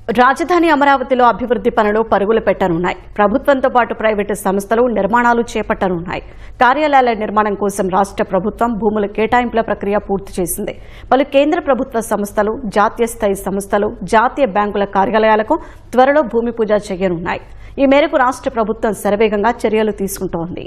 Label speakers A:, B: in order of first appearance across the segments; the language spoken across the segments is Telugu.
A: రాజధాని అమరావతిలో అభివృద్ధి పనులు పరుగులు పెట్టనున్నాయి. ప్రభుత్వంతో పాటు ప్రైవేటు సంస్థలు నిర్మాణాలు చేపట్టనున్నాయి. కార్యాలయాల నిర్మాణం కోసం రాష్ట్ర ప్రభుత్వం భూముల కేటాయింపుల ప్రక్రియ పూర్తి చేసింది. పలు కేంద్ర ప్రభుత్వ సంస్థలు, జాతీయ స్థాయి సంస్థలు, జాతీయ బ్యాంకుల కార్యాలయాలకు త్వరలో భూమి పూజ చేయనున్నాయి. ఈ మేరకు రాష్ట్ర ప్రభుత్వం శరవేగంగా చర్యలు తీసుకుంటోంది.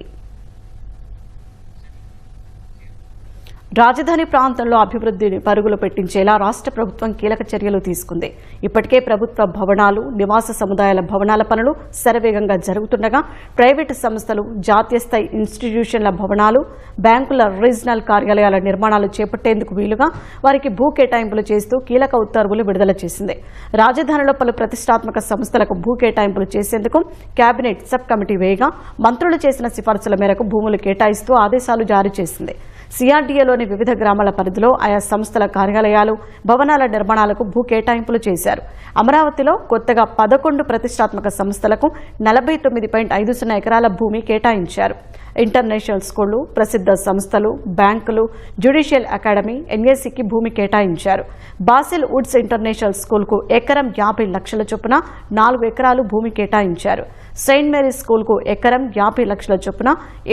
A: రాజధాని ప్రాంతంలో అభివృద్ధిని పరుగులు పెట్టించేలా రాష్ట్ర ప్రభుత్వం కీలక చర్యలు తీసుకుంది. ఇప్పటికే ప్రభుత్వ భవనాలు, నివాస సముదాయాల భవనాల పనులు శరవేగంగా జరుగుతుండగా ప్రైవేటు సంస్థలు, జాతీయ స్థాయి ఇన్స్టిట్యూషన్ల భవనాలు, బ్యాంకుల రీజనల్ కార్యాలయాల నిర్మాణాలు చేపట్టేందుకు వీలుగా వారికి భూ కేటాయింపులు చేస్తూ కీలక ఉత్తర్వులు విడుదల చేసింది. రాజధానిలో పలు ప్రతిష్టాత్మక సంస్థలకు భూ కేటాయింపులు చేసేందుకు కేబినెట్ సబ్ కమిటీ వేయగా మంత్రులు చేసిన సిఫార్సుల మేరకు భూములు కేటాయిస్తూ ఆదేశాలు జారీ చేసింది. సిఆర్డీఏలోని వివిధ గ్రామాల పరిధిలో ఆయా సంస్థల కార్యాలయాలు, భవనాల నిర్మాణాలకు భూ కేటాయింపులు చేశారు. అమరావతిలో కొత్తగా 11 ప్రతిష్టాత్మక సంస్థలకు 49.50 ఎకరాల భూమి కేటాయించారు. ఇంటర్నేషనల్ స్కూళ్లు, ప్రసిద్ధ సంస్థలు, బ్యాంకులు, జ్యుడిషియల్ అకాడమీ, ఎన్ఏసీకి భూమి కేటాయించారు. బాసిల్ వుడ్స్ ఇంటర్నేషనల్ స్కూల్కు ఎకరం 50 లక్షల చొప్పున 4 ఎకరాలు భూమి కేటాయించారు. సెయింట్ మేరీస్ స్కూల్కు ఎకరం 50 లక్షల చొప్పున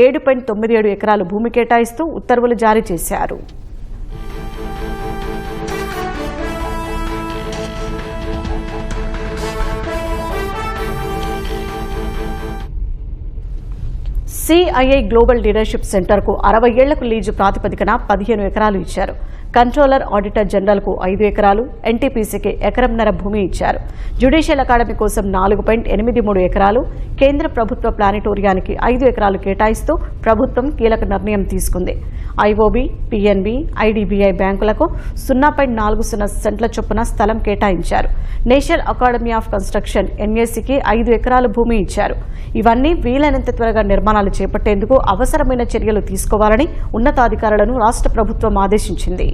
A: 7.97 ఎకరాలు భూమి కేటాయిస్తూ ఉత్తర్వులు జారీ చేశారు. సిఐఐ గ్లోబల్ లీడర్షిప్ సెంటర్కు 60 ఏళ్లకు లీజు ప్రాతిపదికన 15 ఎకరాలు ఇచ్చారు. కంట్రోలర్, ఆడిటర్ జనరల్కు 5 ఎకరాలు, ఎన్టీపీసీకి ఎకరంన్నర భూమి ఇచ్చారు. జ్యుడిషియల్ అకాడమీ కోసం 4.83 ఎకరాలు, కేంద్ర ప్రభుత్వ ప్లానిటోరియానికి 5 ఎకరాలు కేటాయిస్తూ ప్రభుత్వం కీలక నిర్ణయం తీసుకుంది. ఐఓబీ, పీఎన్బీ, ఐడీబీఐ బ్యాంకులకు 0.40 సెంట్ల చొప్పున స్థలం కేటాయించారు. నేషనల్ అకాడమీ ఆఫ్ కన్స్ట్రక్షన్, ఎన్ఏసీకి 5 ఎకరాల భూమి ఇచ్చారు. ఇవన్నీ వీలైనంత త్వరగా నిర్మాణాలు చేపట్టేందుకు అవసరమైన చర్యలు తీసుకోవాలని ఉన్నతాధికారులను రాష్ట్ర ప్రభుత్వం ఆదేశించింది.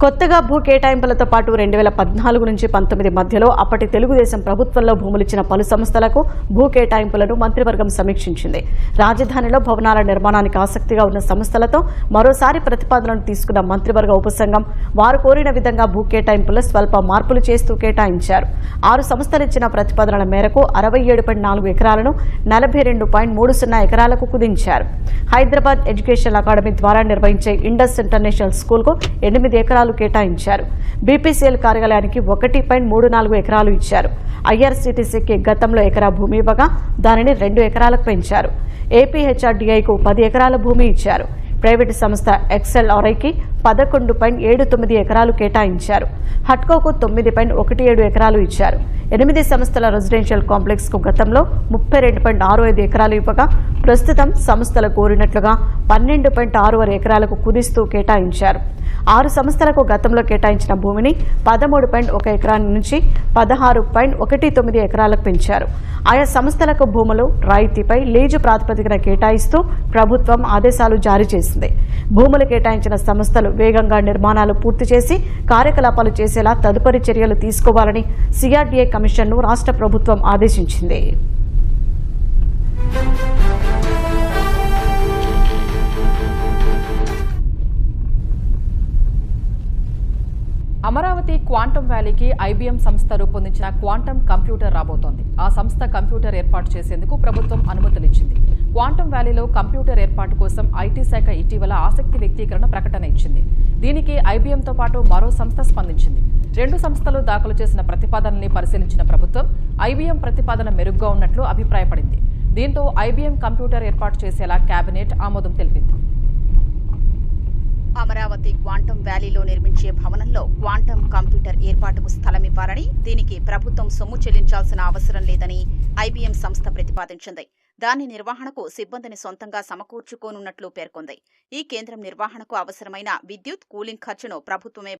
A: కొత్తగా భూ కేటాయింపులతో పాటు 2014 నుంచి 19 మధ్యలో అప్పటి తెలుగుదేశం ప్రభుత్వంలో భూములిచ్చిన పలు సంస్థలకు భూ కేటాయింపులను మంత్రివర్గం సమీక్షించింది. రాజధానిలో భవనాల నిర్మాణానికి ఆసక్తిగా ఉన్న సంస్థలతో మరోసారి ప్రతిపాదనలు తీసుకున్న మంత్రివర్గ ఉపసంఘం వారు కోరిన విధంగా భూ కేటాయింపులో స్వల్ప మార్పులు చేస్తూ కేటాయించారు. 6 సంస్థలు ఇచ్చిన ప్రతిపాదనల మేరకు 67.4 ఎకరాలను 42.30 ఎకరాలకు కుదించారు. హైదరాబాద్ ఎడ్యుకేషన్ అకాడమీ ద్వారా నిర్వహించే ఇండస్ ఇంటర్నేషనల్ స్కూల్కు 8 ఎకరాలు కేటాయించారు. బీపీసీఎల్ కార్యాలయానికి 1.34 ఎకరాలు ఇచ్చారు. ఐఆర్సీటీసీకి గతంలో ఎకరా భూమి ఇవ్వగా దానిని 2 ఎకరాలకు పెంచారు. ఏపీహెచ్ఆర్డీఐకు 10 ఎకరాల భూమి ఇచ్చారు. ప్రైవేటు సంస్థ ఎక్స్ఎల్ఆర్ఐకి 11.79 ఎకరాలు కేటాయించారు. హట్కోకు 9.17 ఎకరాలు ఇచ్చారు. 8 సంస్థల రెసిడెన్షియల్ కాంప్లెక్స్ కు గతంలో 32.65 ఎకరాలు ఇవ్వగా ప్రస్తుతం సంస్థలు కోరినట్లుగా 12.66 ఎకరాలకు కుదిస్తూ కేటాయించారు. 6 సంస్థలకు గతంలో కేటాయించిన భూమిని 13.1 ఎకరాల నుంచి 16.19 ఎకరాలకు పెంచారు. ఆయా సంస్థలకు భూములు రాయితీపై లీజు ప్రాతిపదికన కేటాయిస్తూ ప్రభుత్వం ఆదేశాలు జారీ చేసింది. భూములు కేటాయించిన సంస్థలు వేగంగా నిర్మాణాలు పూర్తి చేసి కార్యకలాపాలు చేసేలా తదుపరి చర్యలు తీసుకోవాలని సిఆర్డీఏ కమిషన్ను రాష్ట్ర ప్రభుత్వం ఆదేశించింది.
B: అమరావతి క్వాంటమ్ వ్యాలీకి ఐబీఎం సంస్థ రూపొందించిన క్వాంటమ్ కంప్యూటర్ రాబోతోంది. ఆ సంస్థ కంప్యూటర్ ఏర్పాటు చేసేందుకు ప్రభుత్వం అనుమతులిచ్చింది. క్వాంటమ్ వ్యాలీలో కంప్యూటర్ ఏర్పాటు కోసం ఐటీ శాఖ ఇటీవల ఆసక్తి వ్యక్తీకరణ ప్రకటన ఇచ్చింది. దీనికి ఐబీఎంతో పాటు మరో సంస్థ స్పందించింది. 2 సంస్థలు దాఖలు చేసిన ప్రతిపాదనల్ని పరిశీలించిన ప్రభుత్వం ఐబీఎం ప్రతిపాదన మెరుగ్గా ఉన్నట్లు అభిప్రాయపడింది. దీంతో ఐబీఎం కంప్యూటర్ ఏర్పాటు చేసేలా కేబినెట్ ఆమోదం తెలిపింది.
C: అమరావతి క్వాంటమ్ వ్యాలీలో నిర్మించే భవనంలో క్వాంటమ్ కంప్యూటర్ ఏర్పాటుకు స్థలం ఇవ్వాలని, దీనికి ప్రభుత్వం సొమ్ము చెల్లించాల్సిన అవసరం లేదని ఐబీఎం సంస్థ ప్రతిపాదించింది. దాని నిర్వహణకు సిబ్బందిని సొంతంగా సమకూర్చుకోనున్నట్లు పేర్కొంది. ఈ కేంద్రం నిర్వహణకు అవసరమైన విద్యుత్, కూలింగ్ ఖర్చును ప్రభుత్వమే